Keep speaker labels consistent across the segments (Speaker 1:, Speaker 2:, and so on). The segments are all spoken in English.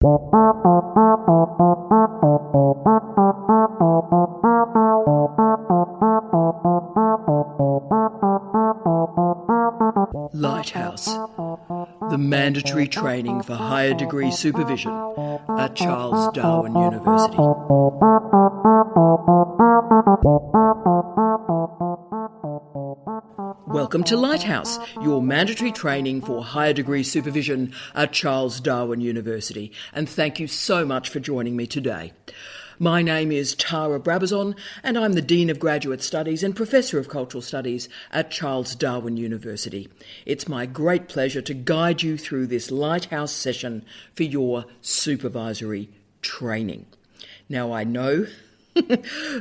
Speaker 1: Lighthouse, the mandatory training for higher degree supervision at Charles Darwin University. Welcome to Lighthouse, your mandatory training for higher degree supervision at Charles Darwin University, and thank you so much for joining me today. My name is Tara Brabazon, and I'm the Dean of Graduate Studies and Professor of Cultural Studies at Charles Darwin University. It's my great pleasure to guide you through this Lighthouse session for your supervisory training. Now, I know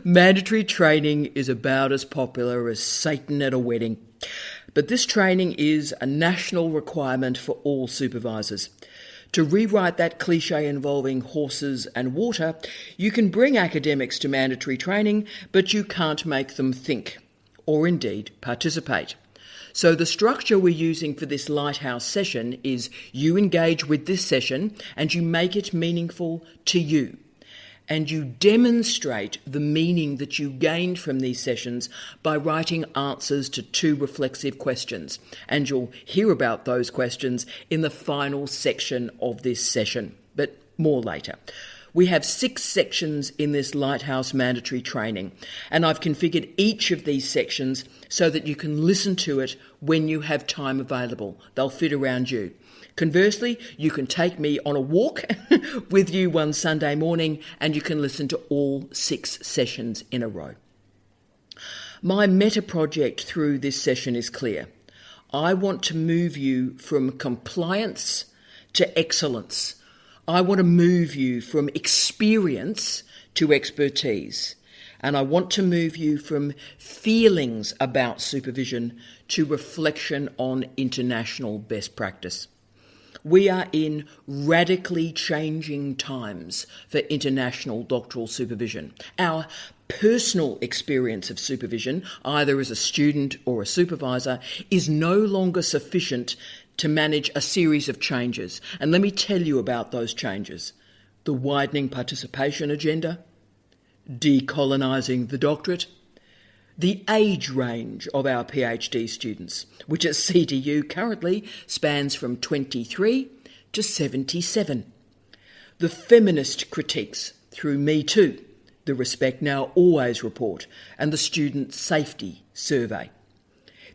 Speaker 1: mandatory training is about as popular as Satan at a wedding, but this training is a national requirement for all supervisors. To rewrite that cliche involving horses and water, you can bring academics to mandatory training, but you can't make them think, or indeed participate. So the structure we're using for this Lighthouse session is you engage with this session and you make it meaningful to you. And you demonstrate the meaning that you gained from these sessions by writing answers to 2 reflexive questions. And you'll hear about those questions in the final section of this session, but more later. We have 6 sections in this Lighthouse mandatory training, and I've configured each of these sections so that you can listen to it when you have time available. They'll fit around you. Conversely, you can take me on a walk with you one Sunday morning and you can listen to all 6 sessions in a row. My meta project through this session is clear. I want to move you from compliance to excellence. I want to move you from experience to expertise. And I want to move you from feelings about supervision to reflection on international best practice. We are in radically changing times for international doctoral supervision. Our personal experience of supervision, either as a student or a supervisor, is no longer sufficient to manage a series of changes. And let me tell you about those changes. The widening participation agenda, decolonising the doctorate, the age range of our PhD students, which at CDU currently spans from 23 to 77. The feminist critiques through Me Too, the Respect Now Always report, and the Student Safety Survey.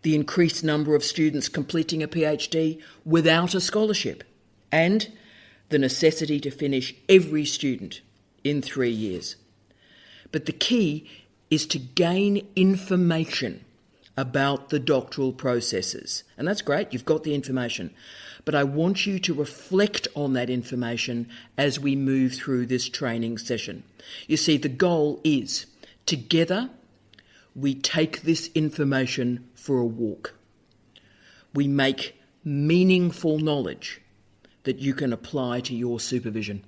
Speaker 1: The increased number of students completing a PhD without a scholarship, and the necessity to finish every student in 3 years. But the key is to gain information about the doctoral processes. And that's great, you've got the information. But I want you to reflect on that information as we move through this training session. You see, the goal is, together, we take this information for a walk. We make meaningful knowledge that you can apply to your supervision.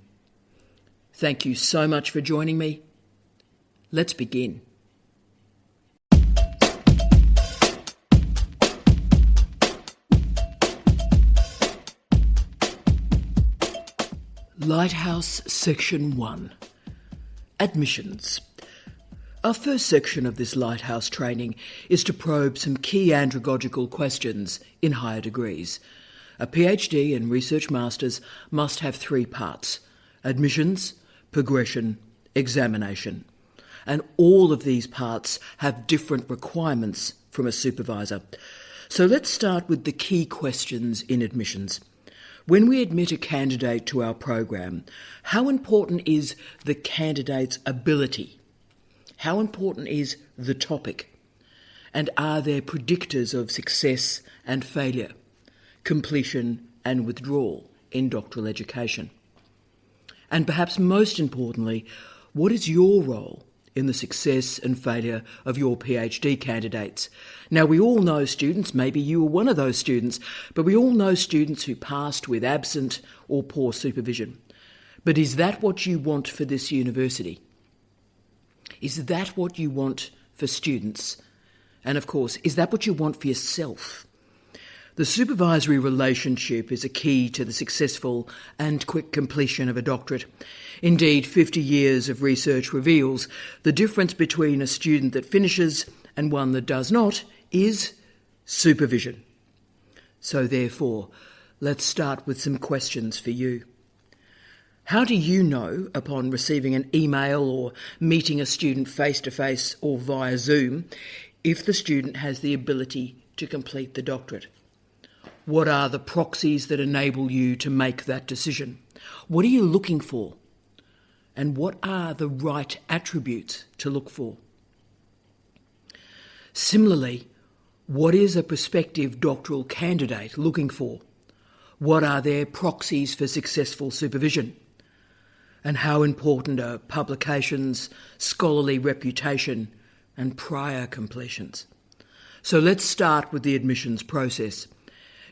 Speaker 1: Thank you so much for joining me. Let's begin. Lighthouse Section 1. Admissions. Our first section of this Lighthouse training is to probe some key andragogical questions in higher degrees. A PhD and Research Masters must have 3 parts: admissions, progression, examination. And all of these parts have different requirements from a supervisor. So let's start with the key questions in admissions. When we admit a candidate to our program, how important is the candidate's ability? How important is the topic? And are there predictors of success and failure, completion and withdrawal in doctoral education? And perhaps most importantly, what is your role in the success and failure of your PhD candidates? Now, we all know students, maybe you were one of those students, but we all know students who passed with absent or poor supervision. But is that what you want for this university? Is that what you want for students? And of course, is that what you want for yourself? The supervisory relationship is a key to the successful and quick completion of a doctorate. Indeed, 50 years of research reveals the difference between a student that finishes and one that does not is supervision. So therefore, let's start with some questions for you. How do you know, upon receiving an email or meeting a student face-to-face or via Zoom, if the student has the ability to complete the doctorate? What are the proxies that enable you to make that decision? What are you looking for? And what are the right attributes to look for? Similarly, what is a prospective doctoral candidate looking for? What are their proxies for successful supervision? And how important are publications, scholarly reputation, and prior completions? So let's start with the admissions process.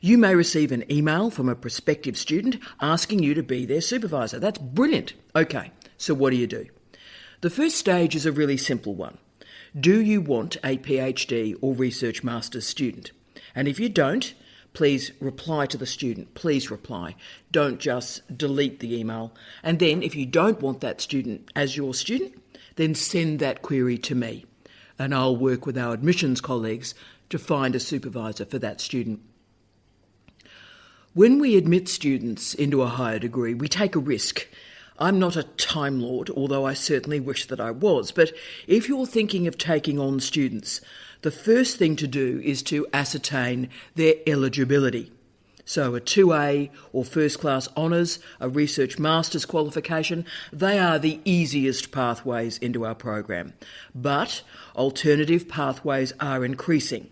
Speaker 1: You may receive an email from a prospective student asking you to be their supervisor. That's brilliant. Okay, so what do you do? The first stage is a really simple one. Do you want a PhD or research master's student? And if you don't, please reply to the student. Please reply. Don't just delete the email. And then if you don't want that student as your student, then send that query to me. And I'll work with our admissions colleagues to find a supervisor for that student. When we admit students into a higher degree, we take a risk. I'm not a Time Lord, although I certainly wish that I was, but if you're thinking of taking on students, the first thing to do is to ascertain their eligibility. So a 2A or first class honours, a research master's qualification, they are the easiest pathways into our program. But alternative pathways are increasing.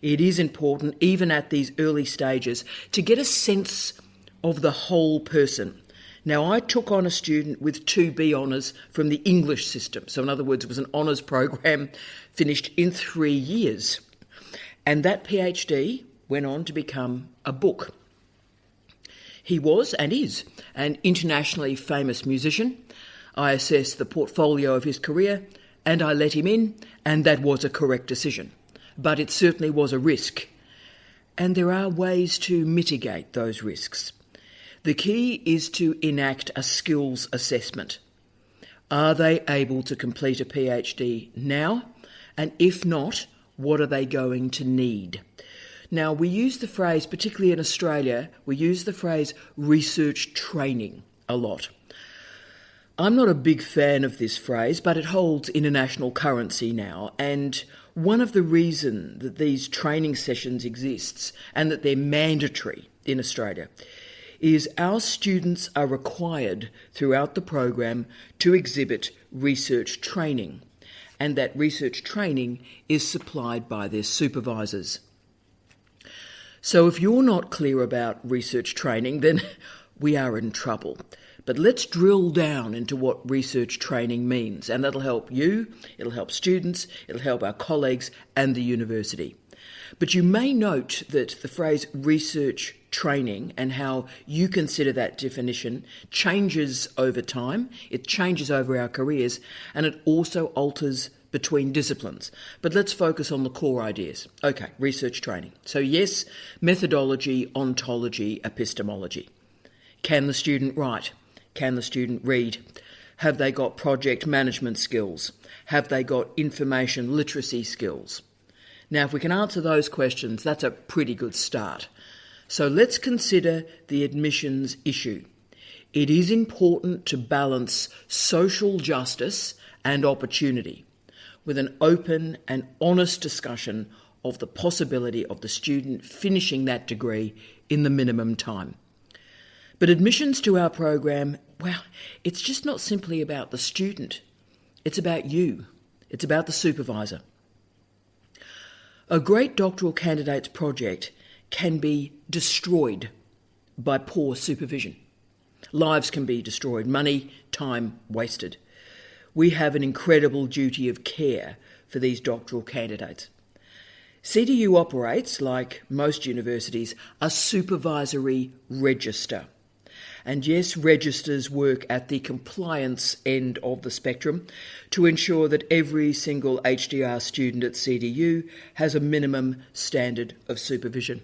Speaker 1: It is important, even at these early stages, to get a sense of the whole person. Now, I took on a student with 2B honours from the English system. So in other words, it was an honours program finished in 3 years. And that PhD went on to become a book. He was and is an internationally famous musician. I assessed the portfolio of his career and I let him in, and that was a correct decision. But it certainly was a risk. And there are ways to mitigate those risks. The key is to enact a skills assessment. Are they able to complete a PhD now? And if not, what are they going to need? Now, we use the phrase, particularly in Australia, we use the phrase research training a lot. I'm not a big fan of this phrase, but it holds international currency now, and one of the reasons that these training sessions exist and that they're mandatory in Australia is our students are required throughout the program to exhibit research training, and that research training is supplied by their supervisors. So if you're not clear about research training, then we are in trouble. But let's drill down into what research training means, and that'll help you, it'll help students, it'll help our colleagues and the university. But you may note that the phrase research training and how you consider that definition changes over time, it changes over our careers, and it also alters between disciplines. But let's focus on the core ideas. Okay, research training. So yes, methodology, ontology, epistemology. Can the student write? Can the student read? Have they got project management skills? Have they got information literacy skills? Now, if we can answer those questions, that's a pretty good start. So let's consider the admissions issue. It is important to balance social justice and opportunity with an open and honest discussion of the possibility of the student finishing that degree in the minimum time. But admissions to our program, well, it's just not simply about the student. It's about you. It's about the supervisor. A great doctoral candidate's project can be destroyed by poor supervision. Lives can be destroyed, money, time wasted. We have an incredible duty of care for these doctoral candidates. CDU operates, like most universities, a supervisory register. And yes, registers work at the compliance end of the spectrum to ensure that every single HDR student at CDU has a minimum standard of supervision.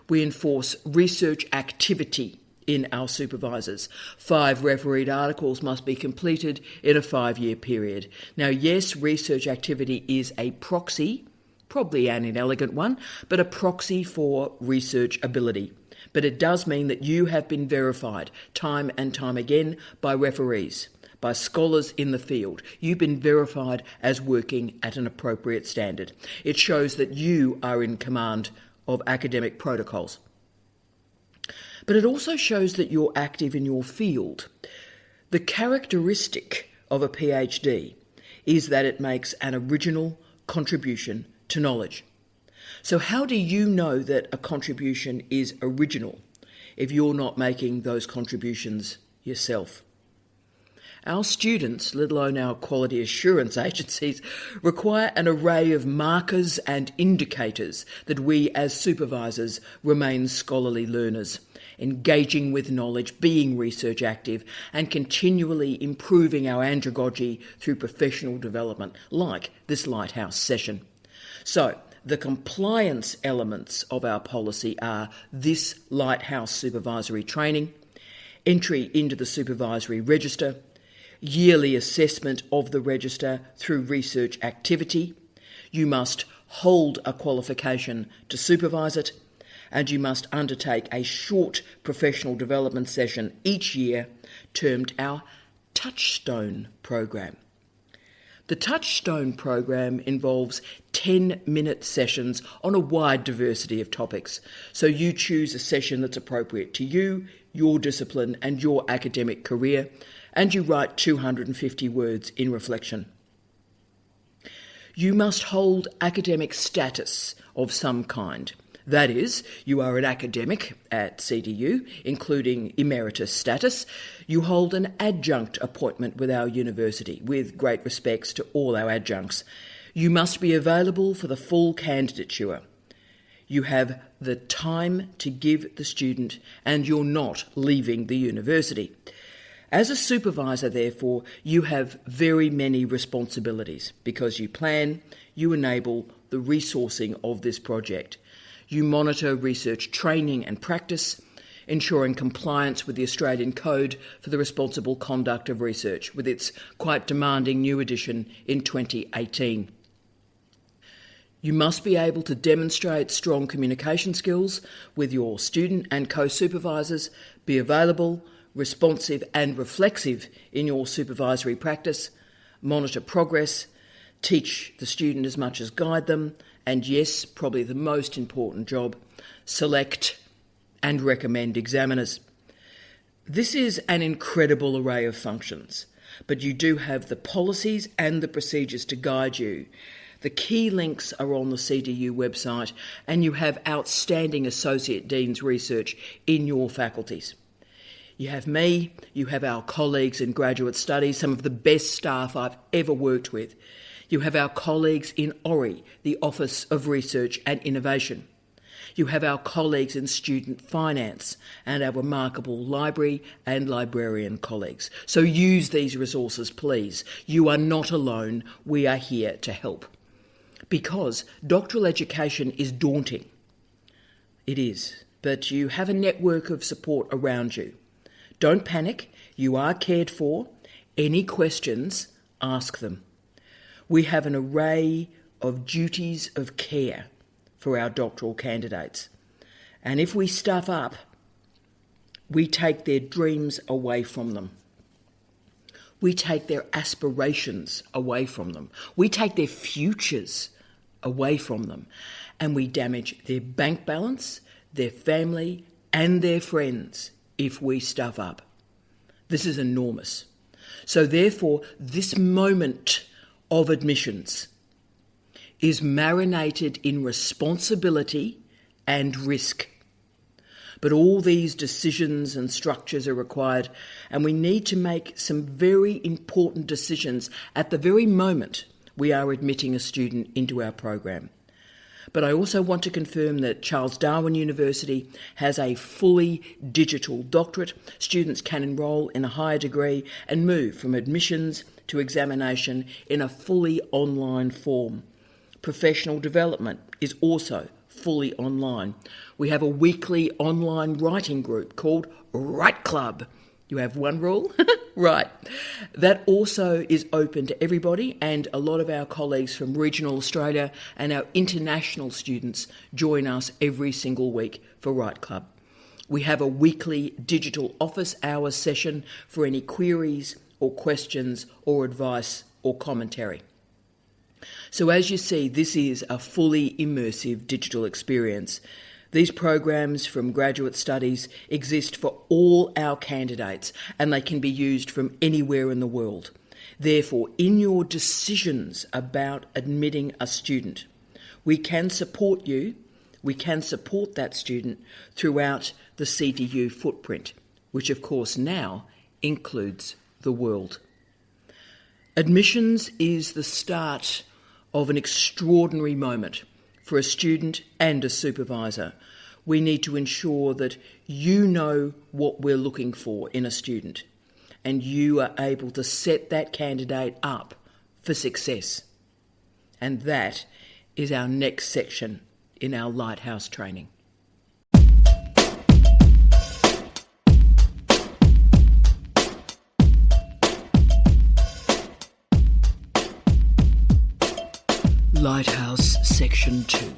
Speaker 1: We enforce research activity in our supervisors. 5 refereed articles must be completed in a 5-year period. Now, yes, research activity is a proxy, probably an inelegant one, but a proxy for research ability. But it does mean that you have been verified time and time again by referees, by scholars in the field. You've been verified as working at an appropriate standard. It shows that you are in command of academic protocols. But it also shows that you're active in your field. The characteristic of a PhD is that it makes an original contribution to knowledge. So how do you know that a contribution is original if you're not making those contributions yourself? Our students, let alone our quality assurance agencies, require an array of markers and indicators that we as supervisors remain scholarly learners, engaging with knowledge, being research active, and continually improving our andragogy through professional development, like this Lighthouse session. So, the compliance elements of our policy are this Lighthouse Supervisory training, entry into the Supervisory Register, yearly assessment of the register through research activity. You must hold a qualification to supervise it, and you must undertake a short professional development session each year termed our Touchstone program. The Touchstone program involves 10-minute sessions on a wide diversity of topics. So you choose a session that's appropriate to you, your discipline and your academic career, and you write 250 words in reflection. You must hold academic status of some kind. That is, you are an academic at CDU, including emeritus status. You hold an adjunct appointment with our university, with great respects to all our adjuncts. You must be available for the full candidature. You have the time to give the student, and you're not leaving the university. As a supervisor, therefore, you have very many responsibilities because you plan, you enable the resourcing of this project. You monitor research training and practice, ensuring compliance with the Australian Code for the Responsible Conduct of Research, with its quite demanding new edition in 2018. You must be able to demonstrate strong communication skills with your student and co-supervisors, be available, responsive and reflexive in your supervisory practice, monitor progress, teach the student as much as guide them, and yes, probably the most important job, select and recommend examiners. This is an incredible array of functions, but you do have the policies and the procedures to guide you. The key links are on the CDU website, and you have outstanding Associate Dean's research in your faculties. You have me, you have our colleagues in graduate studies, some of the best staff I've ever worked with. You have our colleagues in ORI, the Office of Research and Innovation. You have our colleagues in student finance and our remarkable library and librarian colleagues. So use these resources, please. You are not alone. We are here to help. Because doctoral education is daunting. It is, but you have a network of support around you. Don't panic. You are cared for. Any questions, ask them. We have an array of duties of care for our doctoral candidates. And if we stuff up, we take their dreams away from them. We take their aspirations away from them. We take their futures away from them. And we damage their bank balance, their family, and their friends if we stuff up. This is enormous. So therefore, this moment of admissions is marinated in responsibility and risk. But all these decisions and structures are required, and we need to make some very important decisions at the very moment we are admitting a student into our program. But I also want to confirm that Charles Darwin University has a fully digital doctorate. Students can enrol in a higher degree and move from admissions to examination in a fully online form. Professional development is also fully online. We have a weekly online writing group called Write Club. You have one rule? Right. That also is open to everybody, and a lot of our colleagues from regional Australia and our international students join us every single week for Write Club. We have a weekly digital office hours session for any queries or questions or advice or commentary. So as you see, this is a fully immersive digital experience. These programs from graduate studies exist for all our candidates, and they can be used from anywhere in the world. Therefore, in your decisions about admitting a student, we can support you, we can support that student throughout the CTU footprint, which of course now includes the world. Admissions is the start of an extraordinary moment for a student and a supervisor. We need to ensure that you know what we're looking for in a student, and you are able to set that candidate up for success. And that is our next section in our Lighthouse training. Lighthouse Section 2,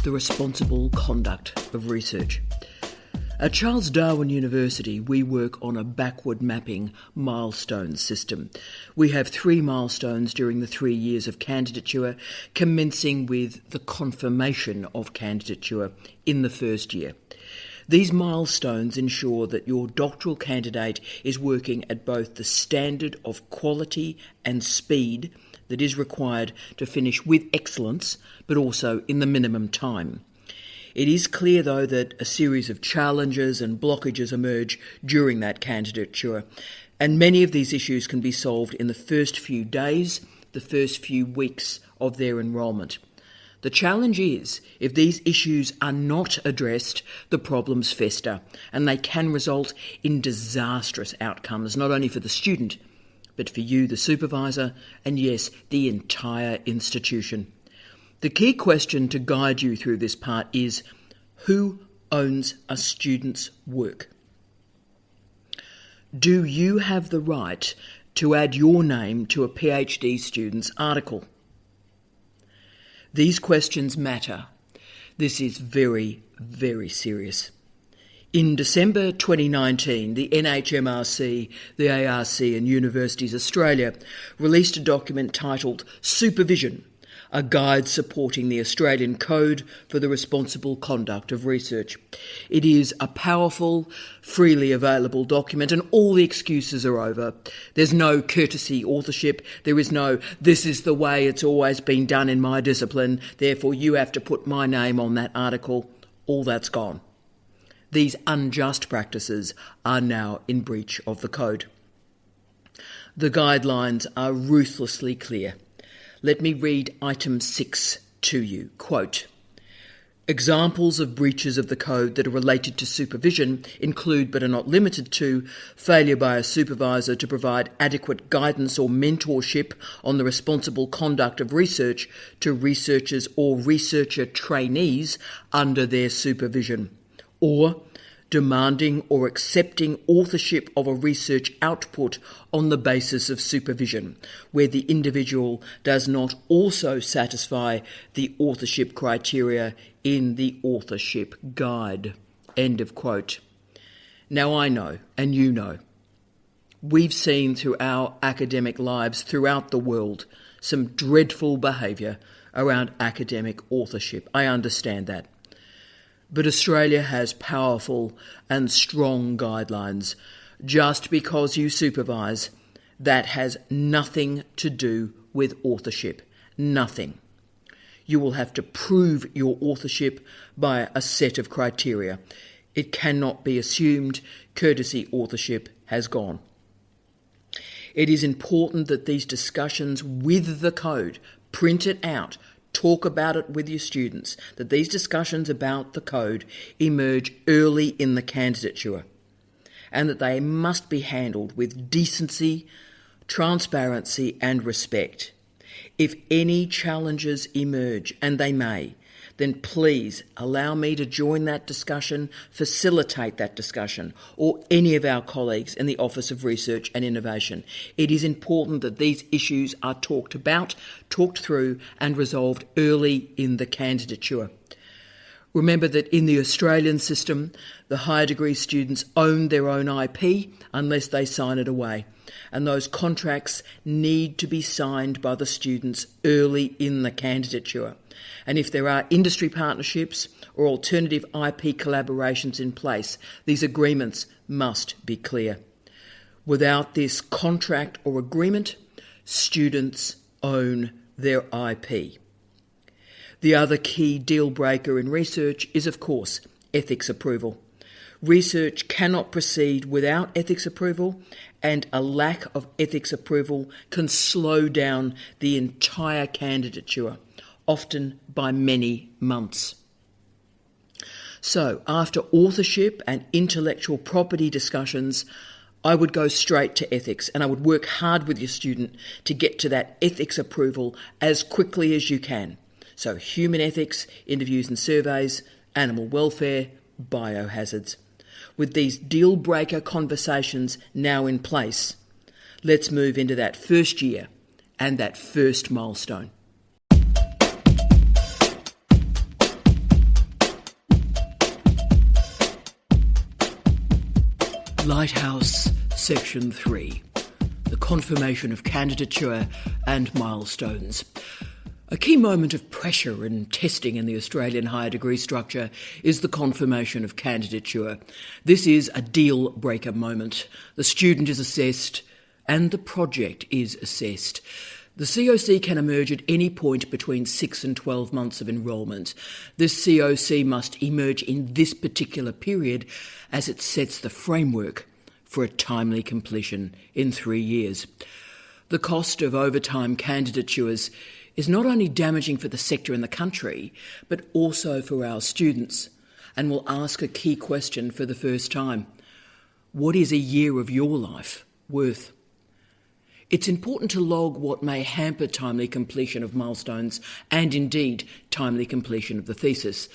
Speaker 1: the responsible conduct of research. At Charles Darwin University, we work on a backward mapping milestone system. We have 3 milestones during the 3 years of candidature, commencing with the confirmation of candidature in the first year. These milestones ensure that your doctoral candidate is working at both the standard of quality and speed that is required to finish with excellence, but also in the minimum time. It is clear, though, that a series of challenges and blockages emerge during that candidature, and many of these issues can be solved in the first few days, the first few weeks of their enrolment. The challenge is, if these issues are not addressed, the problems fester, and they can result in disastrous outcomes, not only for the student, but for you, the supervisor, and yes, the entire institution. The key question to guide you through this part is, who owns a student's work? Do you have the right to add your name to a PhD student's article? These questions matter. This is very, very serious. In December 2019, the NHMRC, the ARC and Universities Australia released a document titled Supervision, a guide supporting the Australian Code for the Responsible Conduct of Research. It is a powerful, freely available document, and all the excuses are over. There's no courtesy authorship. There is no, this is the way it's always been done in my discipline, therefore you have to put my name on that article. All that's gone. These unjust practices are now in breach of the code. The guidelines are ruthlessly clear. Let me read item 6 to you. Quote, examples of breaches of the code that are related to supervision include, but are not limited to, failure by a supervisor to provide adequate guidance or mentorship on the responsible conduct of research to researchers or researcher trainees under their supervision, or demanding or accepting authorship of a research output on the basis of supervision, where the individual does not also satisfy the authorship criteria in the authorship guide. End of quote. Now I know, and you know, we've seen through our academic lives throughout the world some dreadful behaviour around academic authorship. I understand that. But Australia has powerful and strong guidelines. Just because you supervise, that has nothing to do with authorship. Nothing. You will have to prove your authorship by a set of criteria. It cannot be assumed courtesy authorship has gone. It is important that these discussions with the code, print it out, talk about it with your students, that these discussions about the code emerge early in the candidature, and that they must be handled with decency, transparency and respect. If any challenges emerge, and they may, then please allow me to join that discussion, facilitate that discussion, or any of our colleagues in the Office of Research and Innovation. It is important that these issues are talked about, talked through, and resolved early in the candidature. Remember that in the Australian system, the higher degree students own their own IP unless they sign it away. And those contracts need to be signed by the students early in the candidature. And if there are industry partnerships or alternative IP collaborations in place, these agreements must be clear. Without this contract or agreement, students own their IP. The other key deal breaker in research is, of course, ethics approval. Research cannot proceed without ethics approval, and a lack of ethics approval can slow down the entire candidature, often by many months. So, after authorship and intellectual property discussions, I would go straight to ethics, and I would work hard with your student to get to that ethics approval as quickly as you can. So human ethics, interviews and surveys, animal welfare, biohazards. With these deal-breaker conversations now in place, let's move into that first year and that first milestone. Lighthouse, Section 3, the confirmation of candidature and milestones. A key moment of pressure and testing in the Australian higher degree structure is the confirmation of candidature. This is a deal-breaker moment. The student is assessed and the project is assessed. The COC can emerge at any point between 6 and 12 months of enrolment. This COC must emerge in this particular period as it sets the framework for a timely completion in 3 years. The cost of overtime candidatures is not only damaging for the sector and the country, but also for our students, and will ask a key question for the first time. What is a year of your life worth? It's important to log what may hamper timely completion of milestones and indeed timely completion of the thesis.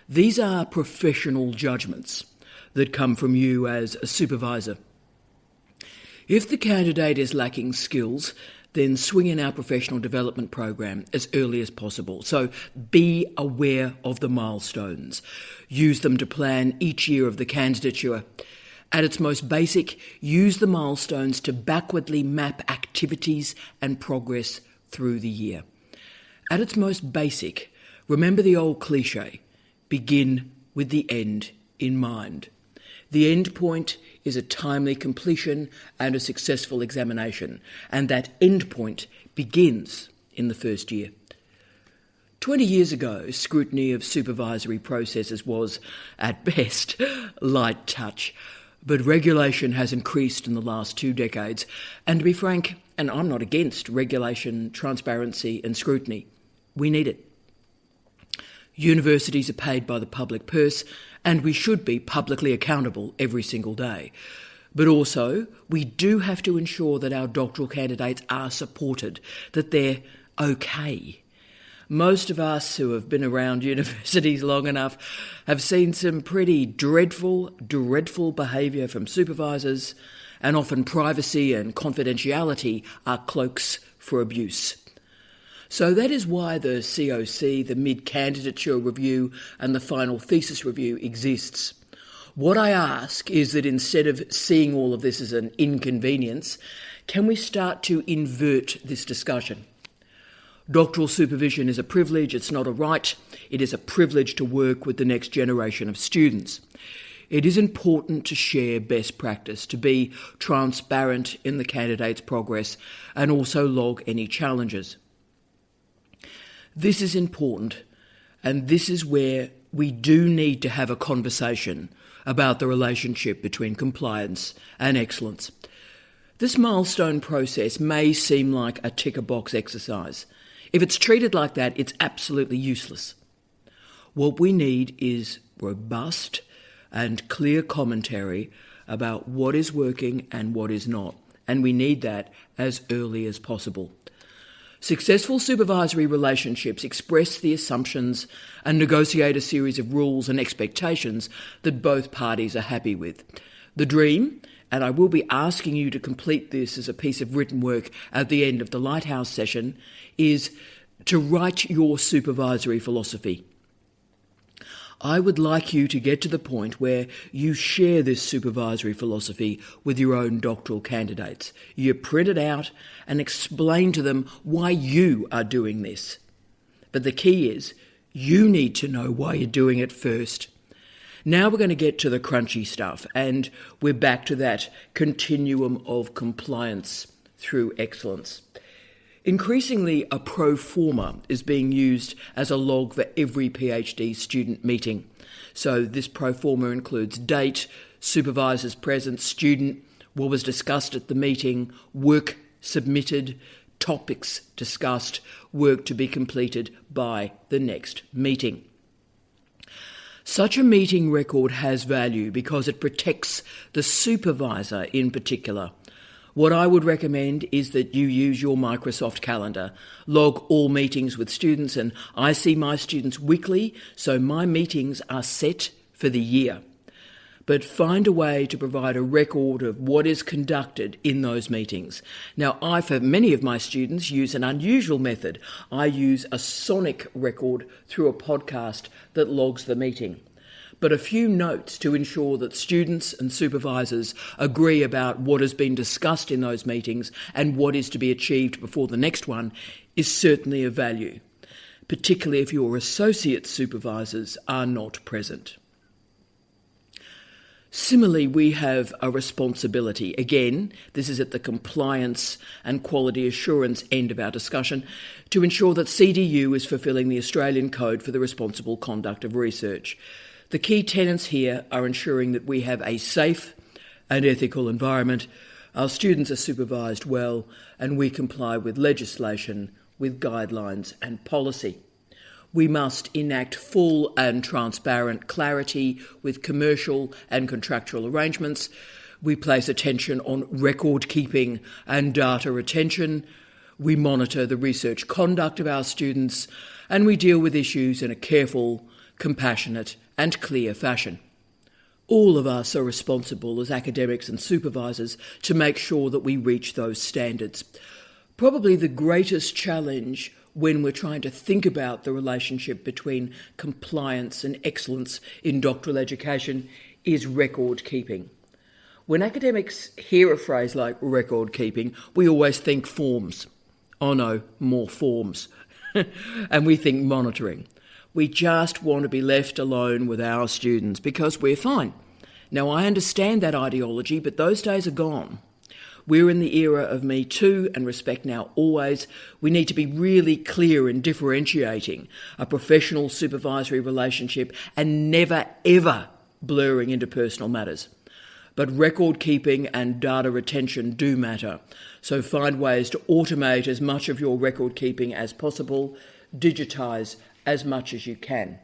Speaker 1: These are professional judgments that come from you as a supervisor. If the candidate is lacking skills, then swing in our professional development program as early as possible. So be aware of the milestones. Use them to plan each year of the candidature. At its most basic, use the milestones to backwardly map activities and progress through the year. At its most basic, remember the old cliche, begin with the end in mind. The end point is a timely completion and a successful examination, and that end point begins in the first year. 20 years ago, scrutiny of supervisory processes was, at best, light touch. But regulation has increased in the last 2 decades, and to be frank, and I'm not against regulation, transparency and scrutiny, we need it. Universities are paid by the public purse, and we should be publicly accountable every single day. But also, we do have to ensure that our doctoral candidates are supported, that they're okay. Most of us who have been around universities long enough have seen some pretty dreadful behaviour from supervisors, and often privacy and confidentiality are cloaks for abuse. So that is why the COC, the mid-candidature review and the final thesis review exists. What I ask is that instead of seeing all of this as an inconvenience, can we start to invert this discussion? Doctoral supervision is a privilege, it's not a right. It is a privilege to work with the next generation of students. It is important to share best practice, to be transparent in the candidate's progress and also log any challenges. This is important, and this is where we do need to have a conversation about the relationship between compliance and excellence. This milestone process may seem like a tick-a-box exercise. If it's treated like that, it's absolutely useless. What we need is robust and clear commentary about what is working and what is not, and we need that as early as possible. Successful supervisory relationships express the assumptions and negotiate a series of rules and expectations that both parties are happy with. The dream, and I will be asking you to complete this as a piece of written work at the end of the Lighthouse session, is to write your supervisory philosophy. I would like you to get to the point where you share this supervisory philosophy with your own doctoral candidates. You print it out and explain to them why you are doing this. But the key is, you need to know why you're doing it first. Now we're going to get to the crunchy stuff, and we're back to that continuum of compliance through excellence. Increasingly, a pro forma is being used as a log for every PhD student meeting. So this pro forma includes date, supervisors present, student, what was discussed at the meeting, work submitted, topics discussed, work to be completed by the next meeting. Such a meeting record has value because it protects the supervisor in particular. What I would recommend is that you use your Microsoft calendar. Log all meetings with students, and I see my students weekly, so my meetings are set for the year. But find a way to provide a record of what is conducted in those meetings. Now, I, for many of my students, use an unusual method. I use a sonic record through a podcast that logs the meeting. But a few notes to ensure that students and supervisors agree about what has been discussed in those meetings and what is to be achieved before the next one is certainly of value, particularly if your associate supervisors are not present. Similarly, we have a responsibility. Again, this is at the compliance and quality assurance end of our discussion, to ensure that CDU is fulfilling the Australian Code for the Responsible Conduct of Research. The key tenets here are ensuring that we have a safe and ethical environment, our students are supervised well, and we comply with legislation, with guidelines and policy. We must enact full and transparent clarity with commercial and contractual arrangements. We place attention on record keeping and data retention. We monitor the research conduct of our students, and we deal with issues in a careful, compassionate and clear fashion. All of us are responsible as academics and supervisors to make sure that we reach those standards. Probably the greatest challenge when we're trying to think about the relationship between compliance and excellence in doctoral education is record keeping. When academics hear a phrase like record keeping, we always think forms. Oh no, more forms. And we think monitoring. We just want to be left alone with our students because we're fine. Now, I understand that ideology, but those days are gone. We're in the era of Me Too and Respect Now Always. We need to be really clear in differentiating a professional supervisory relationship and never, ever blurring into personal matters. But record keeping and data retention do matter. So find ways to automate as much of your record keeping as possible, digitise as much as you can.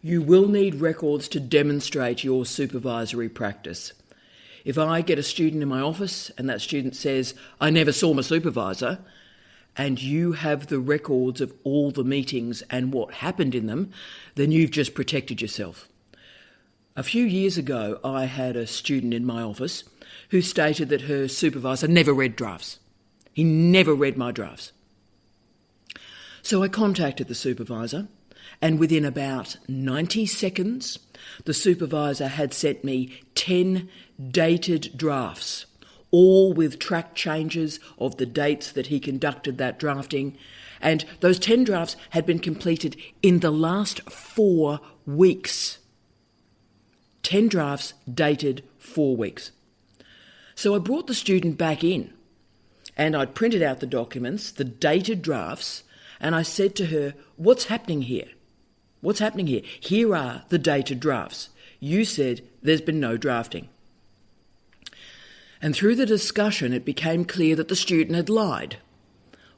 Speaker 1: You will need records to demonstrate your supervisory practice. If I get a student in my office and that student says, "I never saw my supervisor," and you have the records of all the meetings and what happened in them, then you've just protected yourself. A few years ago, I had a student in my office who stated that her supervisor never read drafts. He never read my drafts. So I contacted the supervisor, and within about 90 seconds, the supervisor had sent me 10 dated drafts, all with track changes of the dates that he conducted that drafting, and those 10 drafts had been completed in the last 4 weeks. 10 drafts dated 4 weeks. So I brought the student back in, and I'd printed out the documents, the dated drafts, and I said to her, "What's happening here? What's happening here? Here are the dated drafts. You said there's been no drafting." And through the discussion, it became clear that the student had lied,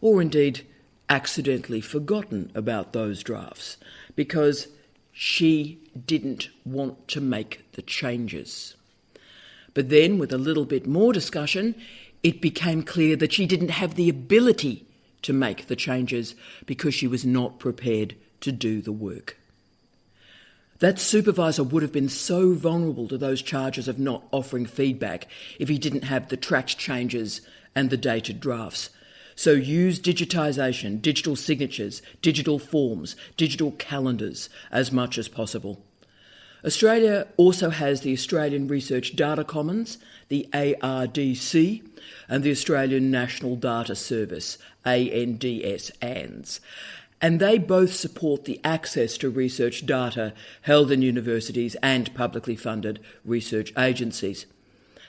Speaker 1: or indeed accidentally forgotten about those drafts, because she didn't want to make the changes. But then, with a little bit more discussion, it became clear that she didn't have the ability to make the changes because she was not prepared to do the work. That supervisor would have been so vulnerable to those charges of not offering feedback if he didn't have the tracked changes and the dated drafts. So use digitisation, digital signatures, digital forms, digital calendars as much as possible. Australia also has the Australian Research Data Commons, the ARDC, and the Australian National Data Service, ANDS, and they both support the access to research data held in universities and publicly funded research agencies.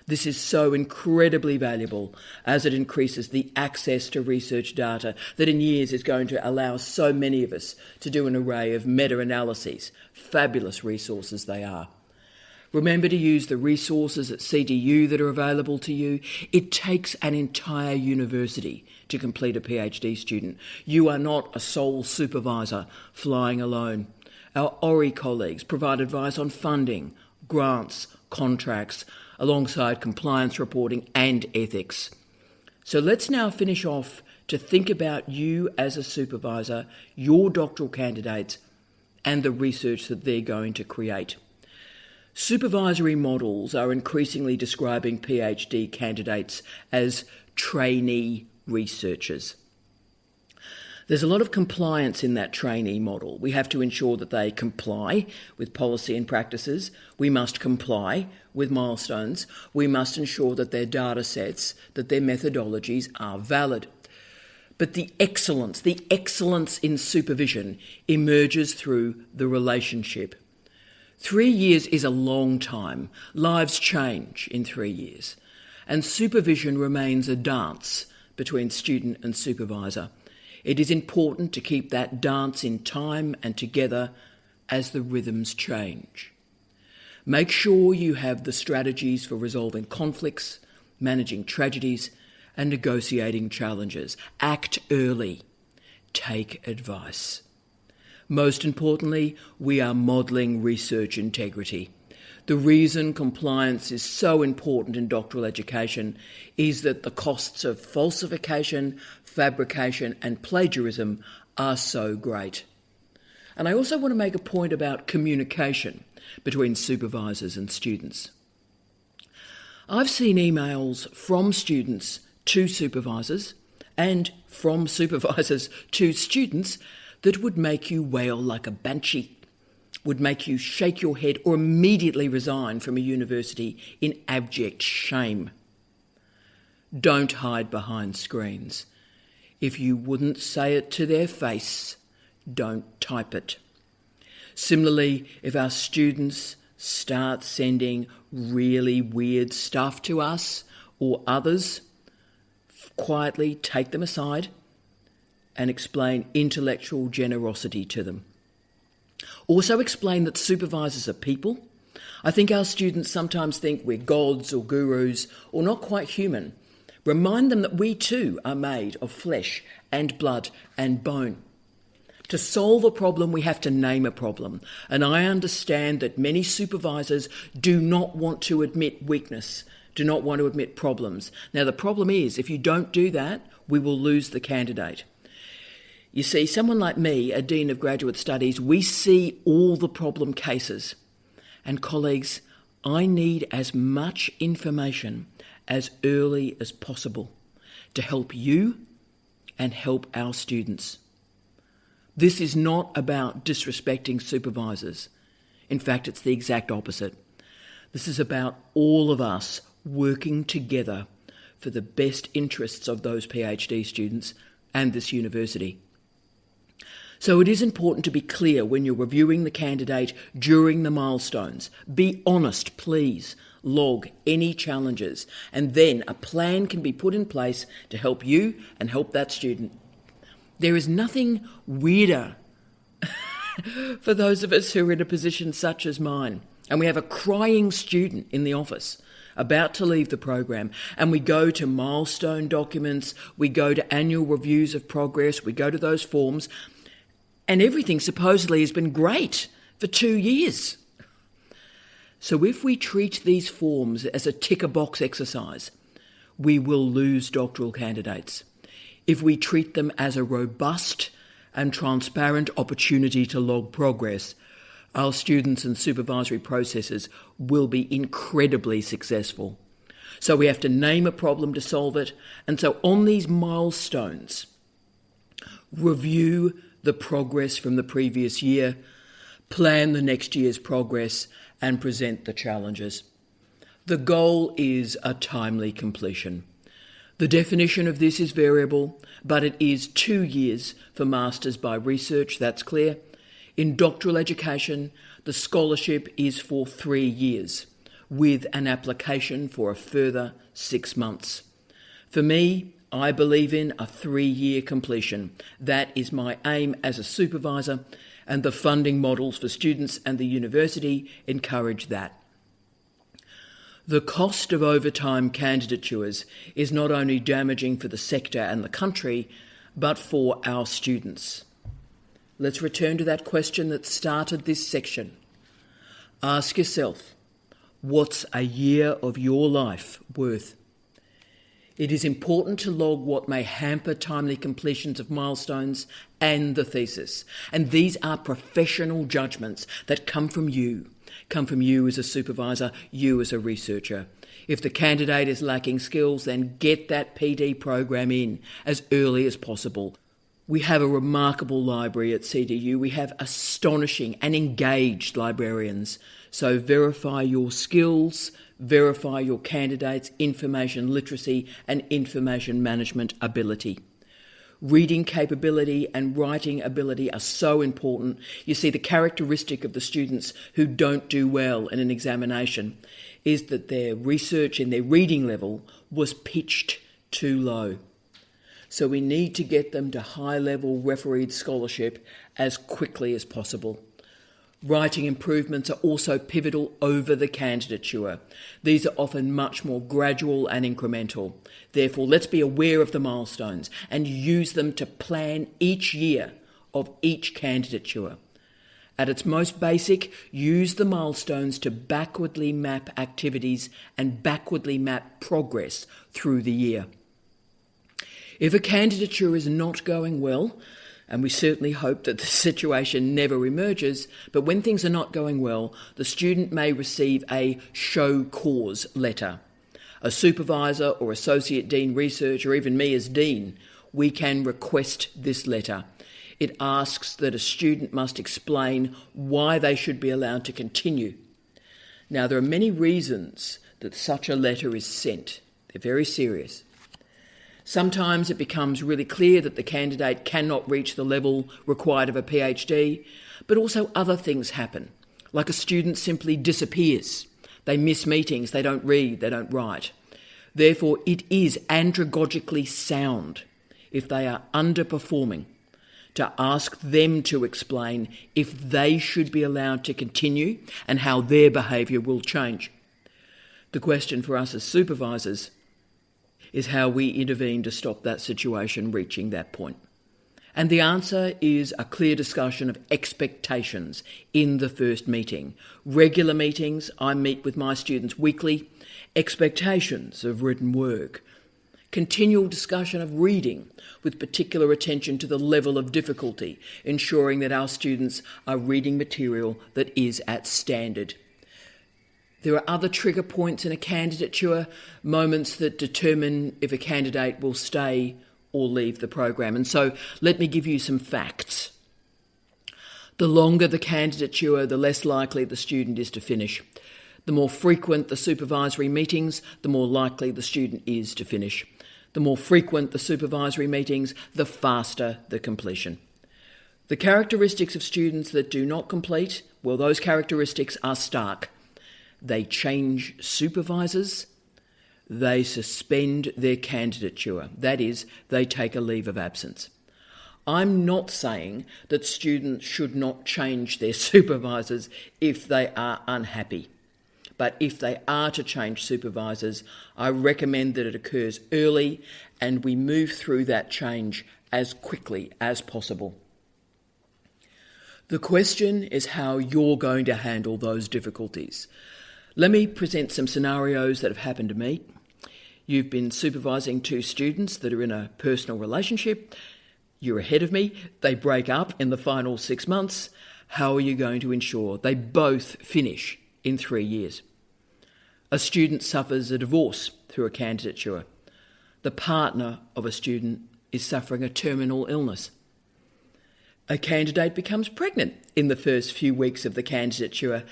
Speaker 1: This is so incredibly valuable as it increases the access to research data that in years is going to allow so many of us to do an array of meta-analyses. Fabulous resources they are. Remember to use the resources at CDU that are available to you. It takes an entire university to complete a PhD student. You are not a sole supervisor flying alone. Our ORI colleagues provide advice on funding, grants, contracts, alongside compliance reporting and ethics. So let's now finish off to think about you as a supervisor, your doctoral candidates, and the research that they're going to create. Supervisory models are increasingly describing PhD candidates as trainee researchers. There's a lot of compliance in that trainee model. We have to ensure that they comply with policy and practices. We must comply with milestones. We must ensure that their data sets, that their methodologies are valid. But the excellence in supervision emerges through the relationship. 3 years is a long time. Lives change in 3 years. And supervision remains a dance between student and supervisor. It is important to keep that dance in time and together as the rhythms change. Make sure you have the strategies for resolving conflicts, managing tragedies, and negotiating challenges. Act early. Take advice. Most importantly, we are modelling research integrity. The reason compliance is so important in doctoral education is that the costs of falsification, fabrication and plagiarism are so great. And I also want to make a point about communication between supervisors and students. I've seen emails from students to supervisors and from supervisors to students that would make you wail like a banshee, would make you shake your head or immediately resign from a university in abject shame. Don't hide behind screens. If you wouldn't say it to their face, don't type it. Similarly, if our students start sending really weird stuff to us or others, quietly take them aside and explain intellectual generosity to them. Also explain that supervisors are people. I think our students sometimes think we're gods or gurus or not quite human. Remind them that we too are made of flesh and blood and bone. To solve a problem, we have to name a problem. And I understand that many supervisors do not want to admit weakness, do not want to admit problems. Now, the problem is, if you don't do that, we will lose the candidate. You see, someone like me, a Dean of Graduate Studies, we see all the problem cases. And colleagues, I need as much information as early as possible to help you and help our students. This is not about disrespecting supervisors. In fact, it's the exact opposite. This is about all of us working together for the best interests of those PhD students and this university. So it is important to be clear when you're reviewing the candidate during the milestones. Be honest, please. Log any challenges, and then a plan can be put in place to help you and help that student. There is nothing weirder for those of us who are in a position such as mine, and we have a crying student in the office about to leave the program, and we go to milestone documents, we go to annual reviews of progress, we go to those forms, and everything supposedly has been great for 2 years. So if we treat these forms as a tick-a-box exercise, we will lose doctoral candidates. if we treat them as a robust and transparent opportunity to log progress, our students and supervisory processes will be incredibly successful. So we have to name a problem to solve it, and so on these milestones, review the progress from the previous year, plan the next year's progress, and present the challenges. The goal is a timely completion. The definition of this is variable, but it is 2 years for Masters by Research, that's clear. In doctoral education, the scholarship is for 3 years, with an application for a further 6 months. For me, I believe in a 3-year completion. That is my aim as a supervisor, and the funding models for students and the university encourage that. The cost of overtime candidatures is not only damaging for the sector and the country, but for our students. Let's return to that question that started this section. Ask yourself, what's a year of your life worth? It is important to log what may hamper timely completions of milestones and the thesis. And these are professional judgments that come from you as a supervisor, you as a researcher. If the candidate is lacking skills, then get that PD program in as early as possible. We have a remarkable library at CDU. We have astonishing and engaged librarians. So verify your skills, verify your candidate's information literacy and information management ability. Reading capability and writing ability are so important. You see, the characteristic of the students who don't do well in an examination is that their research and their reading level was pitched too low. So we need to get them to high-level refereed scholarship as quickly as possible. Writing improvements are also pivotal over the candidature. These are often much more gradual and incremental. Therefore, let's be aware of the milestones and use them to plan each year of each candidature. At its most basic, use the milestones to backwardly map activities and backwardly map progress through the year. If a candidature is not going well, and we certainly hope that the situation never emerges, but when things are not going well, the student may receive a show cause letter. A supervisor or associate dean research, or even me as dean, we can request this letter. It asks that a student must explain why they should be allowed to continue. Now, there are many reasons that such a letter is sent. They're very serious. Sometimes it becomes really clear that the candidate cannot reach the level required of a PhD, but also other things happen, like a student simply disappears. They miss meetings, they don't read, they don't write. Therefore, it is andragogically sound if they are underperforming to ask them to explain if they should be allowed to continue and how their behaviour will change. The question for us as supervisors is how we intervene to stop that situation reaching that point. And the answer is a clear discussion of expectations in the first meeting. Regular meetings, I meet with my students weekly, expectations of written work. Continual discussion of reading with particular attention to the level of difficulty, ensuring that our students are reading material that is at standard. There are other trigger points in a candidature, moments that determine if a candidate will stay or leave the program. And so let me give you some facts. The longer the candidature, the less likely the student is to finish. The more frequent the supervisory meetings, the more likely the student is to finish. The more frequent the supervisory meetings, the faster the completion. The characteristics of students that do not complete, well, those characteristics are stark. They change supervisors, they suspend their candidature. That is, they take a leave of absence. I'm not saying that students should not change their supervisors if they are unhappy. But if they are to change supervisors, I recommend that it occurs early and we move through that change as quickly as possible. The question is how you're going to handle those difficulties. Let me present some scenarios that have happened to me. You've been supervising two students that are in a personal relationship. You're ahead of me. They break up in the final 6 months. How are you going to ensure they both finish in 3 years? A student suffers a divorce through a candidature. The partner of a student is suffering a terminal illness. A candidate becomes pregnant in the first few weeks of the candidature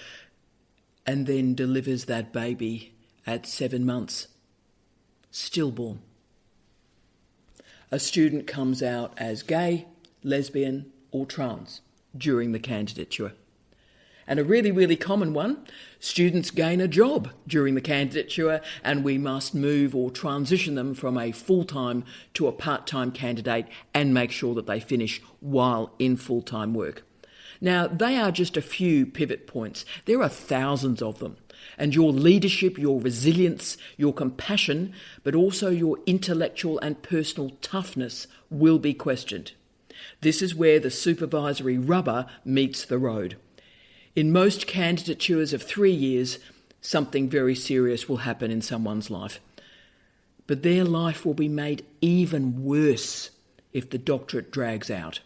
Speaker 1: and then delivers that baby at 7 months, stillborn. A student comes out as gay, lesbian or trans during the candidature. And a really, really common one, students gain a job during the candidature and we must move or transition them from a full-time to a part-time candidate and make sure that they finish while in full-time work. Now, they are just a few pivot points. There are thousands of them. And your leadership, your resilience, your compassion, but also your intellectual and personal toughness will be questioned. This is where the supervisory rubber meets the road. In most candidatures of 3 years, something very serious will happen in someone's life. But their life will be made even worse if the doctorate drags out.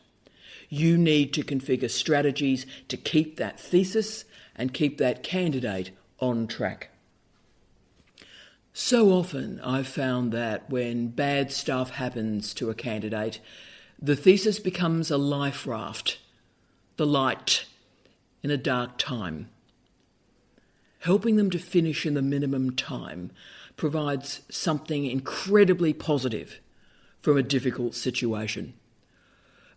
Speaker 1: You need to configure strategies to keep that thesis and keep that candidate on track. So often I've found that when bad stuff happens to a candidate, the thesis becomes a life raft, the light in a dark time. Helping them to finish in the minimum time provides something incredibly positive from a difficult situation.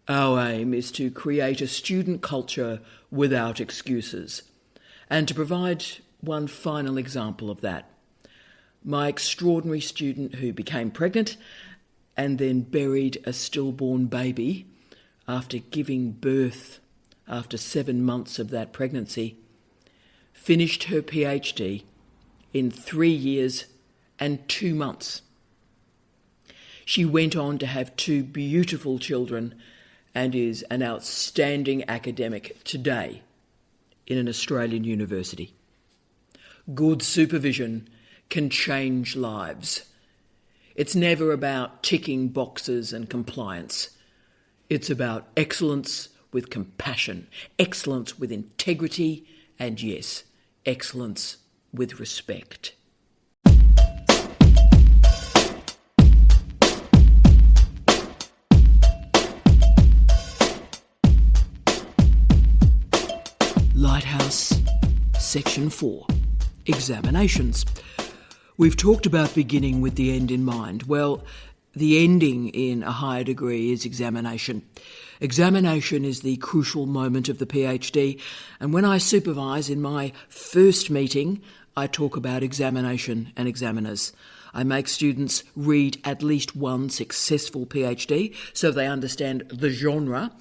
Speaker 1: Our aim is to create a student culture without excuses, and to provide one final example of that. My extraordinary student who became pregnant and then buried a stillborn baby after giving birth after 7 months of that pregnancy, finished her PhD in 3 years and 2 months. She went on to have 2 beautiful children and is an outstanding academic today in an Australian university. Good supervision can change lives. It's never about ticking boxes and compliance. It's about excellence with compassion, excellence with integrity, and yes, excellence with respect. Lighthouse, Section 4, Examinations. We've talked about beginning with the end in mind. Well, the ending in a higher degree is examination. Examination is the crucial moment of the PhD, and when I supervise in my first meeting, I talk about examination and examiners. I make students read at least one successful PhD so they understand the genre,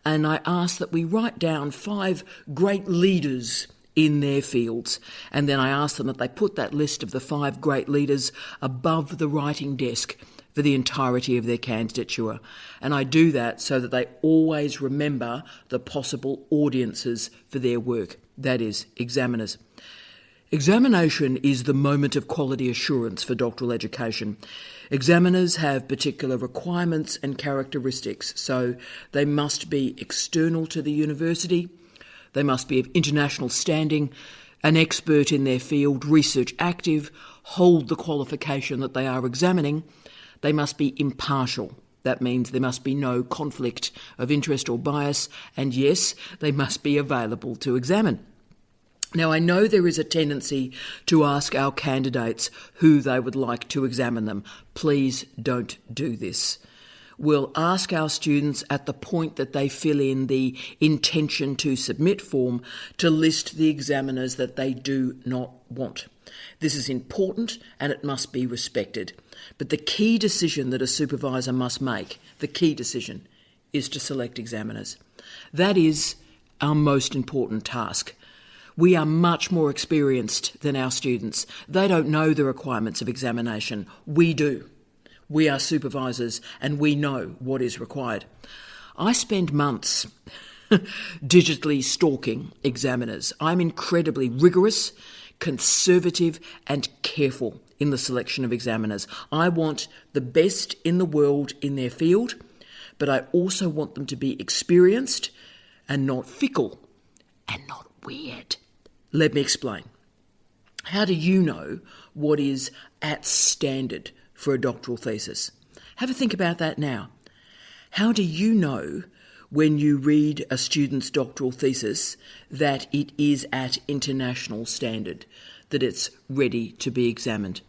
Speaker 1: and I ask that we write down 5 great leaders in their fields, and then I ask them that they put that list of the 5 great leaders above the writing desk for the entirety of their candidature. And I do that so that they always remember the possible audiences for their work, that is, examiners. Examination is the moment of quality assurance for doctoral education. Examiners have particular requirements and characteristics, so they must be external to the university, they must be of international standing, an expert in their field, research active, hold the qualification that they are examining. They must be impartial. That means there must be no conflict of interest or bias, and yes, they must be available to examine. Now, I know there is a tendency to ask our candidates who they would like to examine them. Please don't do this. We'll ask our students at the point that they fill in the intention to submit form to list the examiners that they do not want. This is important and it must be respected. But the key decision that a supervisor must make, the key decision, is to select examiners. That is our most important task. We are much more experienced than our students. They don't know the requirements of examination. We do. We are supervisors and we know what is required. I spend months digitally stalking examiners. I'm incredibly rigorous, conservative and careful in the selection of examiners. I want the best in the world in their field, but I also want them to be experienced and not fickle and not weird. Let me explain. How do you know what is at standard for a doctoral thesis? Have a think about that now. How do you know when you read a student's doctoral thesis that it is at international standard, that it's ready to be examined?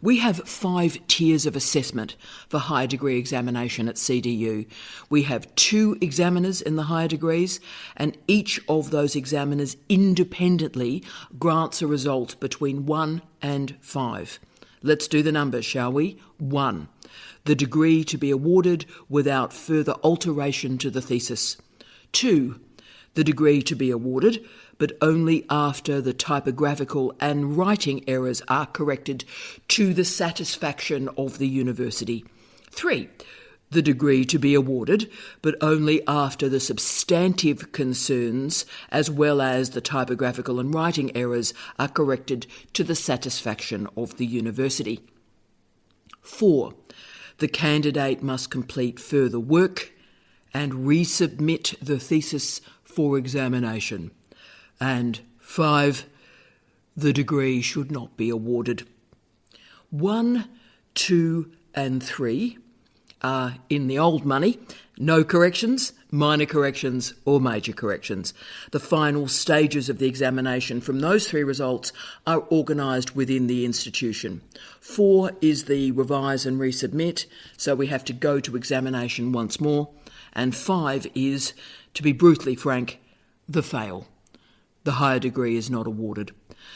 Speaker 1: We have 5 tiers of assessment for higher degree examination at CDU. We have 2 examiners in the higher degrees, and each of those examiners independently grants a result between 1 and 5. Let's do the numbers, shall we? 1. The degree to be awarded without further alteration to the thesis. 2. The degree to be awarded, but only after the typographical and writing errors are corrected to the satisfaction of the university. 3. The degree to be awarded, but only after the substantive concerns as well as the typographical and writing errors are corrected to the satisfaction of the university. 4. The candidate must complete further work and resubmit the thesis for examination. And 5, the degree should not be awarded. 1, 2 and 3 are in the old money, no corrections, minor corrections or major corrections. The final stages of the examination from those 3 results are organised within the institution. 4 is the revise and resubmit, so we have to go to examination once more. And 5 is, to be brutally frank, the fail. The higher degree is not awarded.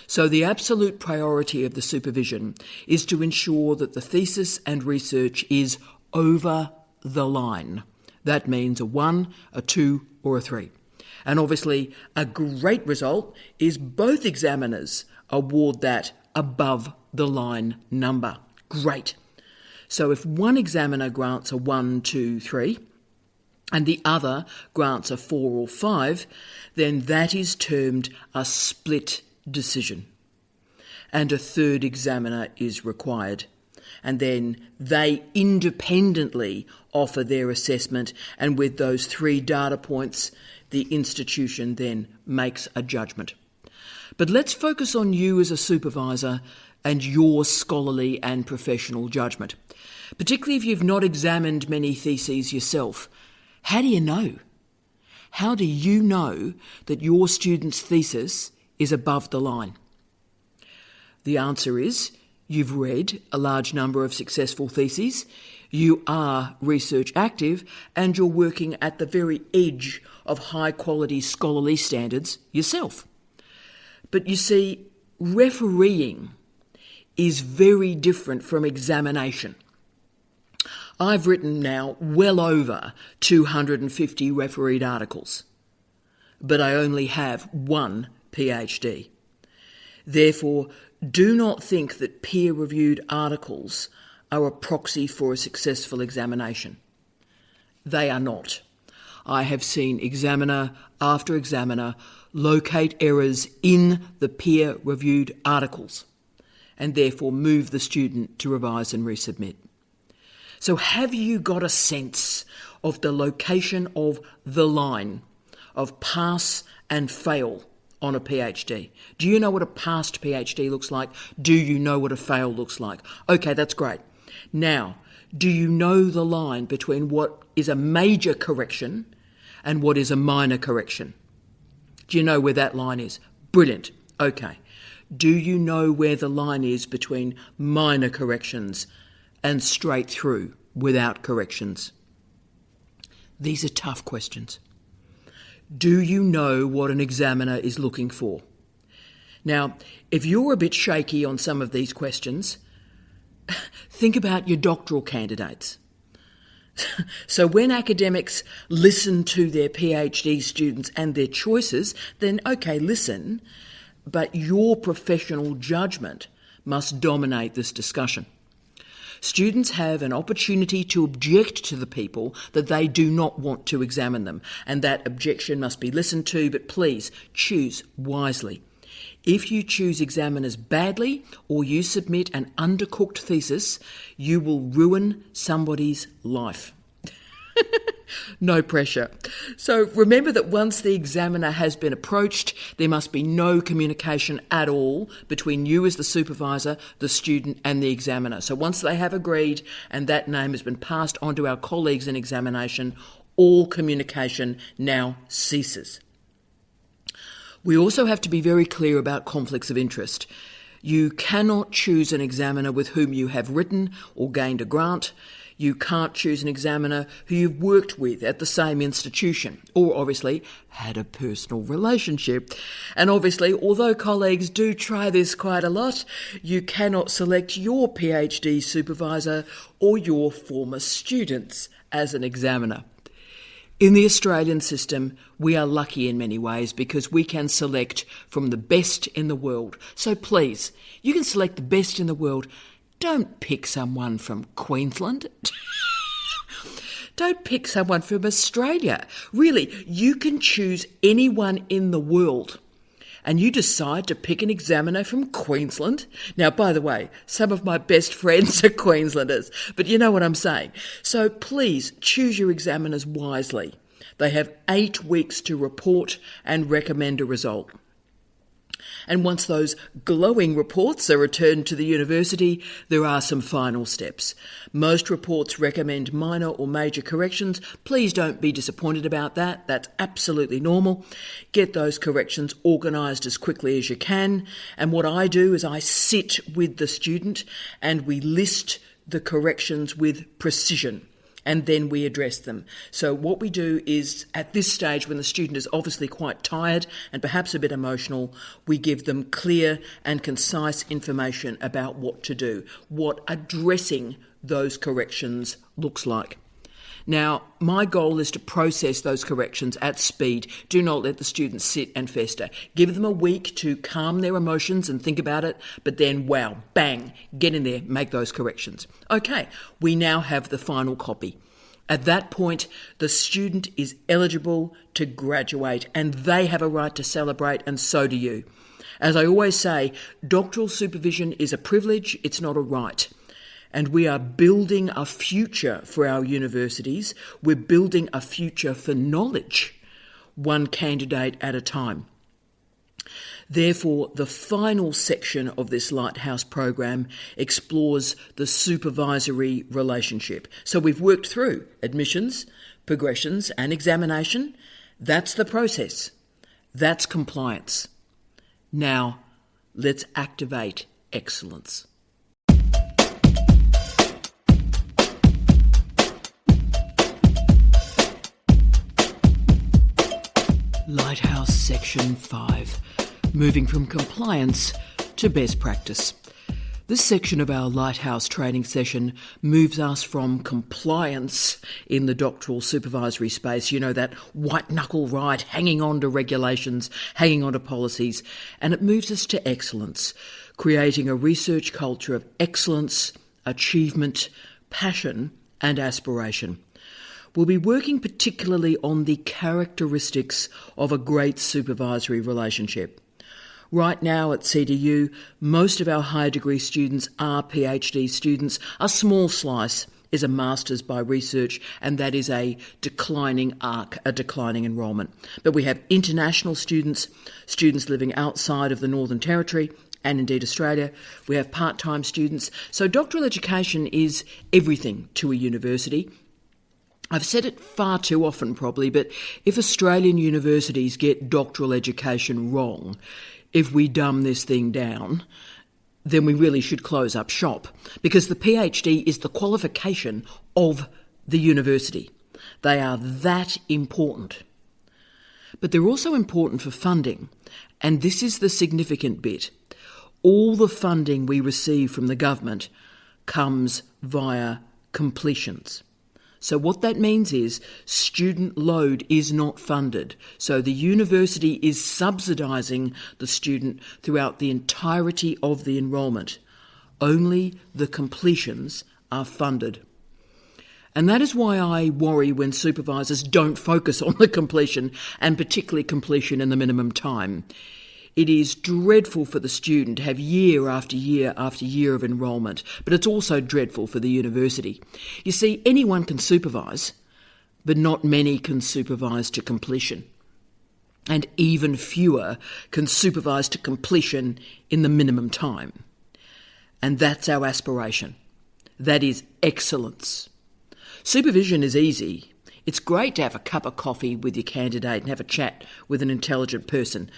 Speaker 1: So the absolute priority of the supervision is to ensure that the thesis and research is over the line. That means a 1, a 2 or a 3. And obviously a great result is both examiners award that above the line number. Great. So if one examiner grants a 1, 2, 3, and the other grants a 4 or 5, then that is termed a split decision. And a third examiner is required. And then they independently offer their assessment, and with those 3 data points, the institution then makes a judgment. But let's focus on you as a supervisor and your scholarly and professional judgment. Particularly if you've not examined many theses yourself. How do you know? How do you know that your student's thesis is above the line? The answer is you've read a large number of successful theses, you are research active, and you're working at the very edge of high-quality scholarly standards yourself. But you see, refereeing is very different from examination. I've written now well over 250 refereed articles, but I only have 1 PhD. Therefore, do not think that peer-reviewed articles are a proxy for a successful examination. They are not. I have seen examiner after examiner locate errors in the peer-reviewed articles and therefore move the student to revise and resubmit. So have you got a sense of the location of the line of pass and fail on a PhD? Do you know what a passed PhD looks like? Do you know what a fail looks like? Okay, that's great. Now, do you know the line between what is a major correction and what is a minor correction? Do you know where that line is? Brilliant. Okay. Do you know where the line is between minor corrections and straight through without corrections? These are tough questions. Do you know what an examiner is looking for? Now, if you're a bit shaky on some of these questions, think about your doctoral candidates. So when academics listen to their PhD students and their choices, then okay, listen, but your professional judgment must dominate this discussion. Students have an opportunity to object to the people that they do not want to examine them, and that objection must be listened to, but please choose wisely. If you choose examiners badly or you submit an undercooked thesis, you will ruin somebody's life. No pressure. So remember that once the examiner has been approached, there must be no communication at all between you as the supervisor, the student and the examiner. So once they have agreed and that name has been passed on to our colleagues in examination, all communication now ceases. We also have to be very clear about conflicts of interest. You cannot choose an examiner with whom you have written or gained a grant. You can't choose an examiner who you've worked with at the same institution or obviously had a personal relationship. And obviously, although colleagues do try this quite a lot, you cannot select your PhD supervisor or your former students as an examiner. In the Australian system, we are lucky in many ways because we can select from the best in the world. So please, you can select the best in the world. Don't pick someone from Queensland. Don't pick someone from Australia. Really, you can choose anyone in the world. And you decide to pick an examiner from Queensland. Now, by the way, some of my best friends are Queenslanders, but you know what I'm saying. So please choose your examiners wisely. They have 8 weeks to report and recommend a result. And once those glowing reports are returned to the university, there are some final steps. Most reports recommend minor or major corrections. Please don't be disappointed about that. That's absolutely normal. Get those corrections organised as quickly as you can. And what I do is I sit with the student and we list the corrections with precision. And then we address them. So what we do is, at this stage, when the student is obviously quite tired and perhaps a bit emotional, we give them clear and concise information about what to do, what addressing those corrections looks like. Now, my goal is to process those corrections at speed. Do not let the students sit and fester. Give them a week to calm their emotions and think about it, but then, wow, bang, get in there, make those corrections. Okay, we now have the final copy. At that point, the student is eligible to graduate and they have a right to celebrate, and so do you. As I always say, doctoral supervision is a privilege, it's not a right. And we are building a future for our universities. We're building a future for knowledge, one candidate at a time. Therefore, the final section of this Lighthouse program explores the supervisory relationship. So we've worked through admissions, progressions and examination. That's the process. That's compliance. Now, let's activate excellence. Lighthouse Section 5, moving from compliance to best practice. This section of our Lighthouse training session moves us from compliance in the doctoral supervisory space, you know, that white-knuckle right, hanging on to regulations, hanging on to policies, and it moves us to excellence, creating a research culture of excellence, achievement, passion and aspiration. We'll be working particularly on the characteristics of a great supervisory relationship. Right now at CDU, most of our higher degree students are PhD students. A small slice is a master's by research, and that is a declining arc, a declining enrolment. But we have international students, students living outside of the Northern Territory, and indeed Australia. We have part-time students. So doctoral education is everything to a university. I've said it far too often probably, but if Australian universities get doctoral education wrong, if we dumb this thing down, then we really should close up shop, because the PhD is the qualification of the university. They are that important. But they're also important for funding, and this is the significant bit. All the funding we receive from the government comes via completions. So what that means is student load is not funded. So the university is subsidising the student throughout the entirety of the enrolment. Only the completions are funded. And that is why I worry when supervisors don't focus on the completion, and particularly completion in the minimum time. It is dreadful for the student to have year after year after year of enrolment, but it's also dreadful for the university. You see, anyone can supervise, but not many can supervise to completion. And even fewer can supervise to completion in the minimum time. And that's our aspiration. That is excellence. Supervision is easy. It's great to have a cup of coffee with your candidate and have a chat with an intelligent person,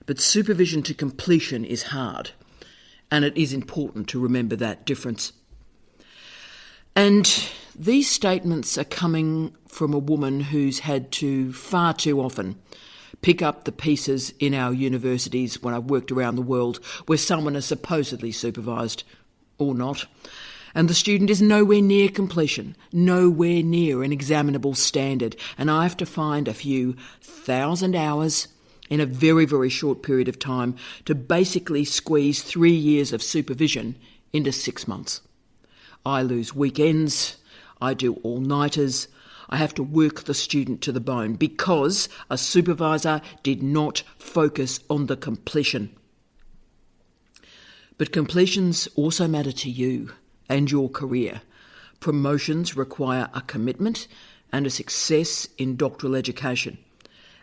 Speaker 1: but supervision to completion is hard, and it is important to remember that difference. And these statements are coming from a woman who's had to, far too often, pick up the pieces in our universities when I've worked around the world where someone is supposedly supervised or not, and the student is nowhere near completion, nowhere near an examinable standard, and I have to find a few thousand hours in a very, very short period of time to basically squeeze 3 years of supervision into 6 months. I lose weekends, I do all-nighters, I have to work the student to the bone because a supervisor did not focus on the completion. But completions also matter to you and your career. Promotions require a commitment and a success in doctoral education.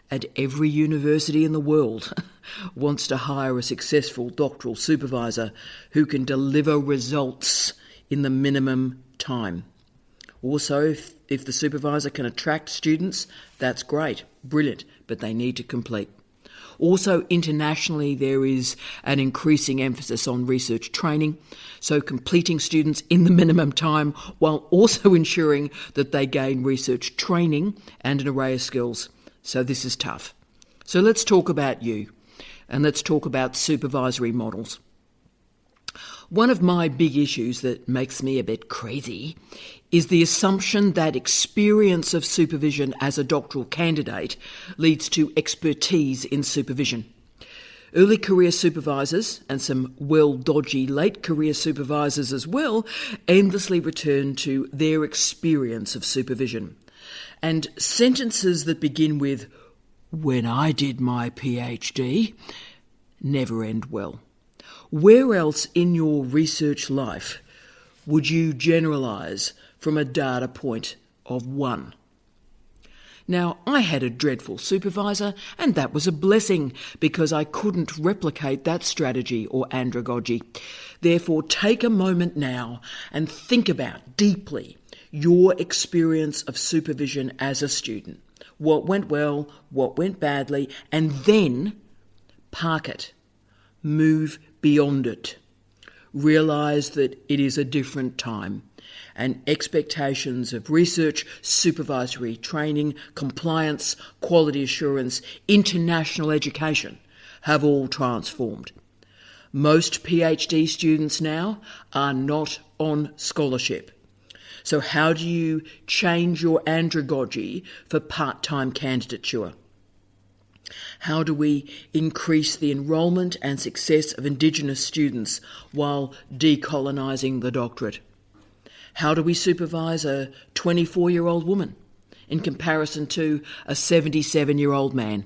Speaker 1: And every university in the world wants to hire a successful doctoral supervisor who can deliver results in the minimum time. Also, if the supervisor can attract students, that's great, brilliant, but they need to complete. Also, internationally, there is an increasing emphasis on research training, so completing students in the minimum time while also ensuring that they gain research training and an array of skills. So this is tough. So let's talk about you, and let's talk about supervisory models. One of my big issues that makes me a bit crazy is the assumption that experience of supervision as a doctoral candidate leads to expertise in supervision. Early career supervisors, and some well-dodgy late career supervisors as well, endlessly return to their experience of supervision. And sentences that begin with, "when I did my PhD," never end well. Where else in your research life would you generalise from a data point of 1? Now, I had a dreadful supervisor, and that was a blessing because I couldn't replicate that strategy or andragogy. Therefore, take a moment now and think about deeply your experience of supervision as a student. What went well, what went badly, and then park it. Move beyond it. Realise that it is a different time, and expectations of research, supervisory training, compliance, quality assurance, international education have all transformed. Most PhD students now are not on scholarship. So how do you change your andragogy for part-time candidature? How do we increase the enrolment and success of Indigenous students while decolonising the doctorate? How do we supervise a 24-year-old woman in comparison to a 77-year-old man?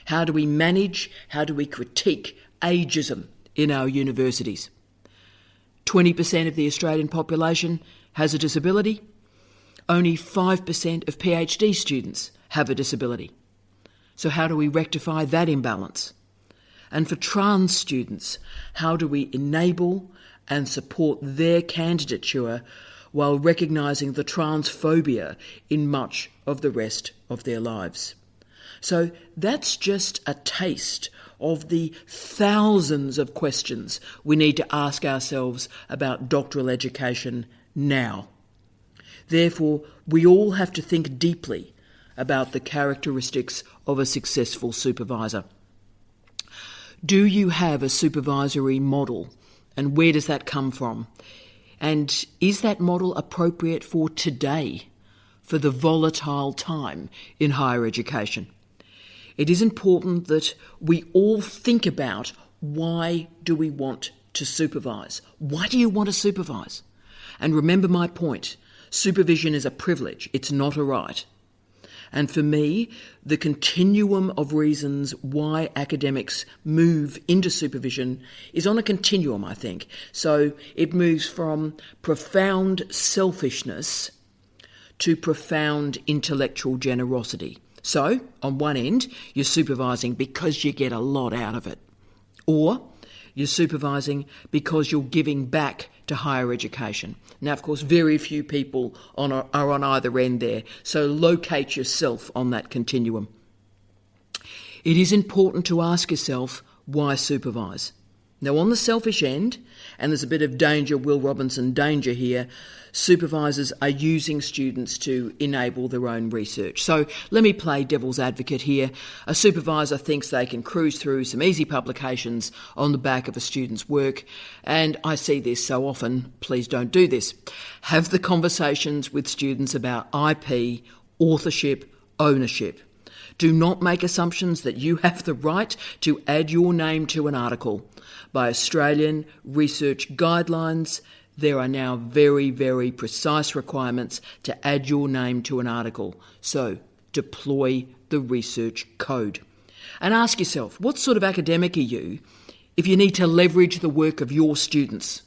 Speaker 1: How do we manage, how do we critique ageism in our universities? 20% of the Australian population has a disability. Only 5% of PhD students have a disability. So how do we rectify that imbalance? And for trans students, how do we enable and support their candidature while recognising the transphobia in much of the rest of their lives? So that's just a taste of the thousands of questions we need to ask ourselves about doctoral education now. Therefore, we all have to think deeply about the characteristics of a successful supervisor. Do you have a supervisory model, and where does that come from? And is that model appropriate for today, for the volatile time in higher education? It is important that we all think about, why do we want to supervise? Why do you want to supervise? And remember my point, supervision is a privilege, it's not a right. And for me, the continuum of reasons why academics move into supervision is on a continuum, I think. So it moves from profound selfishness to profound intellectual generosity. So, on one end, you're supervising because you get a lot out of it. Or you're supervising because you're giving back to higher education. Now, of course, very few people are on either end there, so locate yourself on that continuum. It is important to ask yourself, why supervise? Now, on the selfish end, and there's a bit of danger, Will Robinson danger here, supervisors are using students to enable their own research. So let me play devil's advocate here. A supervisor thinks they can cruise through some easy publications on the back of a student's work, and I see this so often. Please don't do this. Have the conversations with students about IP, authorship, ownership. Do not make assumptions that you have the right to add your name to an article. By Australian research guidelines, there are now very, very precise requirements to add your name to an article. So, deploy the research code. And ask yourself, what sort of academic are you if you need to leverage the work of your students?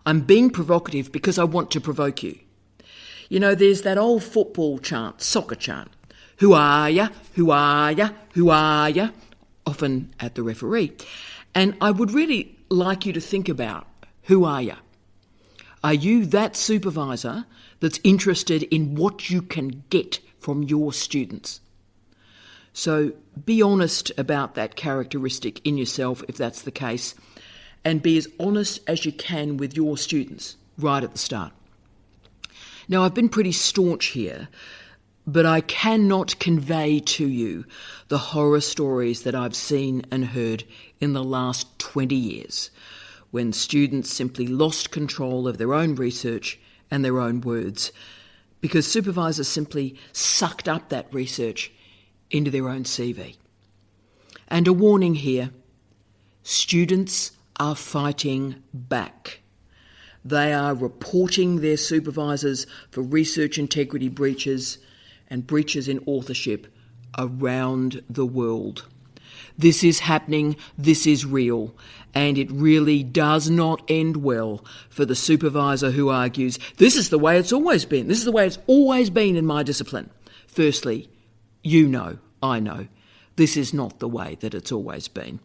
Speaker 1: I'm being provocative because I want to provoke you. You know, there's that old football chant, soccer chant. Who are ya? Who are ya? Who are ya? Often at the referee. And I would really like you to think about, who are ya? Are you that supervisor that's interested in what you can get from your students? So be honest about that characteristic in yourself if that's the case, and be as honest as you can with your students right at the start. Now, I've been pretty staunch here, but I cannot convey to you the horror stories that I've seen and heard in the last 20 years, when students simply lost control of their own research and their own words, because supervisors simply sucked up that research into their own CV. And a warning here, students are fighting back. They are reporting their supervisors for research integrity breaches and breaches in authorship around the world. This is happening, this is real, and it really does not end well for the supervisor who argues, this is the way it's always been, this is the way it's always been in my discipline. Firstly, you know, I know, this is not the way that it's always been.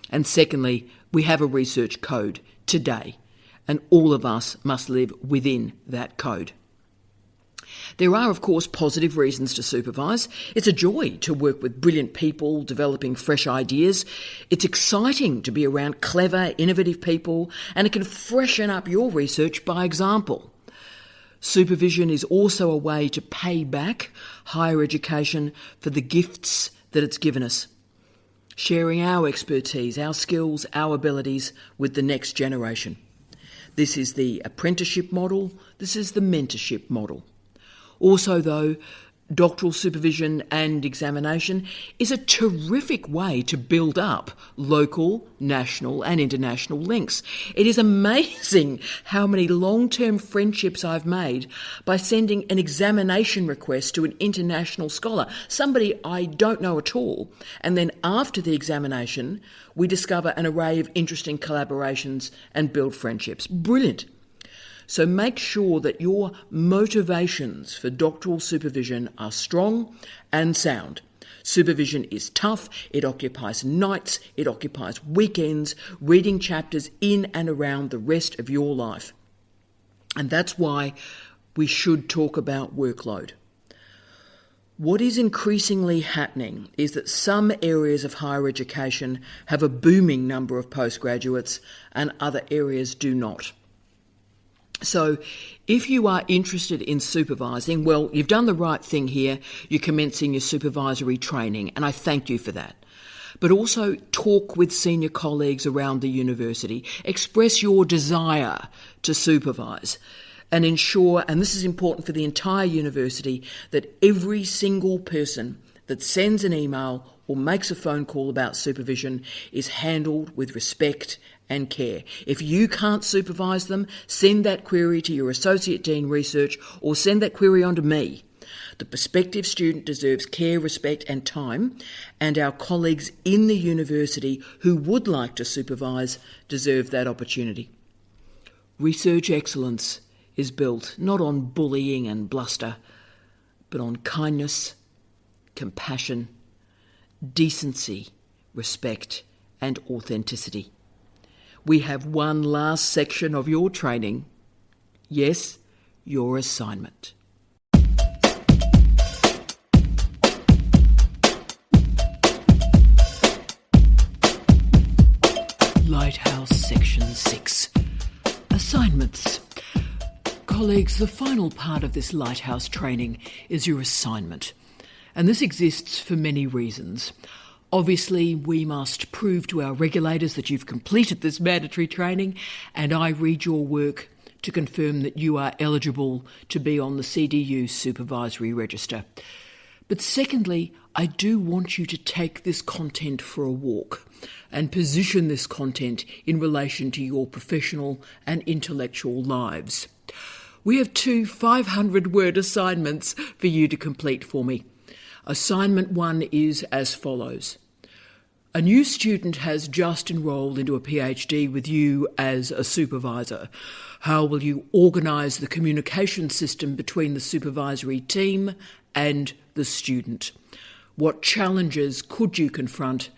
Speaker 1: And secondly, we have a research code today, and all of us must live within that code. There are, of course, positive reasons to supervise. It's a joy to work with brilliant people developing fresh ideas. It's exciting to be around clever, innovative people, and it can freshen up your research by example. Supervision is also a way to pay back higher education for the gifts that it's given us, sharing our expertise, our skills, our abilities with the next generation. This is the apprenticeship model. This is the mentorship model. Also, though, doctoral supervision and examination is a terrific way to build up local, national and international links. It is amazing how many long-term friendships I've made by sending an examination request to an international scholar, somebody I don't know at all, and then after the examination we discover an array of interesting collaborations and build friendships. Brilliant. So make sure that your motivations for doctoral supervision are strong and sound. Supervision is tough, it occupies nights, it occupies weekends, reading chapters in and around the rest of your life. And that's why we should talk about workload. What is increasingly happening is that some areas of higher education have a booming number of postgraduates and other areas do not. So if you are interested in supervising, well, you've done the right thing here. You're commencing your supervisory training, and I thank you for that. But also talk with senior colleagues around the university. Express your desire to supervise and ensure, and this is important for the entire university, that every single person that sends an email or makes a phone call about supervision is handled with respect and care. If you can't supervise them, send that query to your Associate Dean Research or send that query on to me. The prospective student deserves care, respect and time, and our colleagues in the university who would like to supervise deserve that opportunity. Research excellence is built not on bullying and bluster, but on kindness, compassion, decency, respect and authenticity. We have one last section of your training. Yes, your assignment. Lighthouse Section 6. Assignments. Colleagues, the final part of this Lighthouse training is your assignment. And this exists for many reasons. Obviously, we must prove to our regulators that you've completed this mandatory training, and I read your work to confirm that you are eligible to be on the CDU Supervisory Register. But secondly, I do want you to take this content for a walk and position this content in relation to your professional and intellectual lives. We have 2 500-word assignments for you to complete for me. Assignment 1 is as follows. A new student has just enrolled into a PhD with you as a supervisor. How will you organise the communication system between the supervisory team and the student? What challenges could you confront,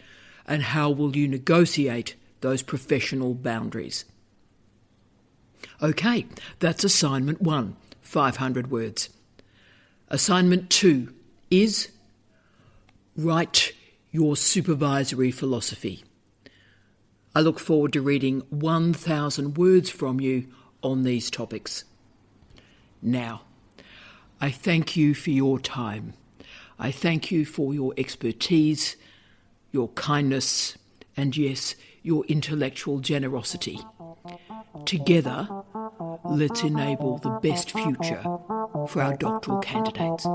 Speaker 1: and how will you negotiate those professional boundaries? Okay, that's assignment 1, 500 words. Assignment 2 is write your supervisory philosophy. I look forward to reading 1,000 words from you on these topics. Now, I thank you for your time. I thank you for your expertise, your kindness, and yes, your intellectual generosity. Together, let's enable the best future for our doctoral candidates.